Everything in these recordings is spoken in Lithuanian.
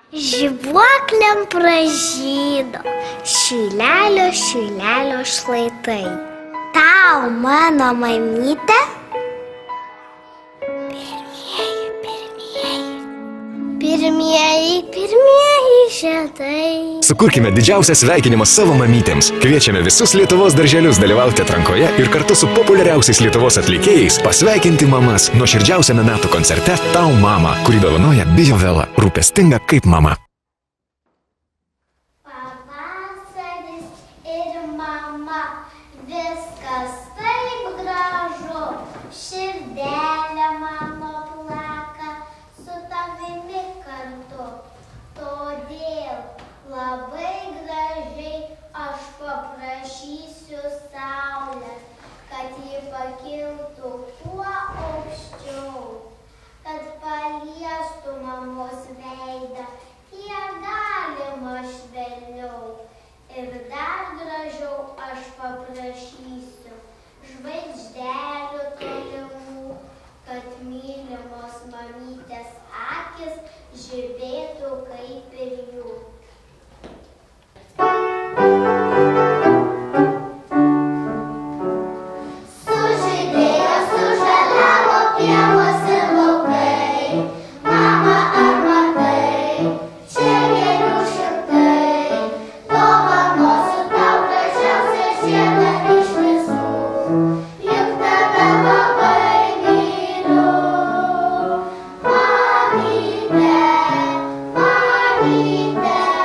Žibuoklėm pražydo šilelio šlaitai. Tau, mano mamyte, pirmieji žiedai. Sukurkime didžiausią sveikinimą savo mamytėms. Kviečiame visus Lietuvos darželius dalyvauti atrankoje ir kartu su populiariausiais Lietuvos atlikėjais pasveikinti mamas nuoširdžiausiame metų koncerte Tau mama, kurį dovanoja Biovela, rūpestinga kaip mama. Pavasaris ir mama, viskas taip gražu, širdelė mano plaka su tavimi kartu. Todėl labai gražiai aš paprašysiu saulės, kad ji pakiltų kuo aukščiau, kad paliestų mamos veidą kiek galima švelniau. Ir dar gražiau aš paprašysiu žvaigždelių tolimų, kad mylimos mamytės akis žibėtų kaip ir jų. Sužydėjo, sužaliavo pievos ir laukai. Mama, ar matai, čia gėlių šimtai. Dovanosiu tau gražiausią žiedą iš visų, juk tave labai myliu. Mamyte, mamyte.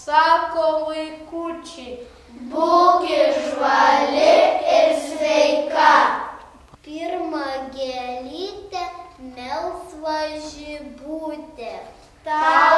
sako vaikučiai. Būk žvali ir sveika. Pirmą gėlytę melsva žibutė. Ta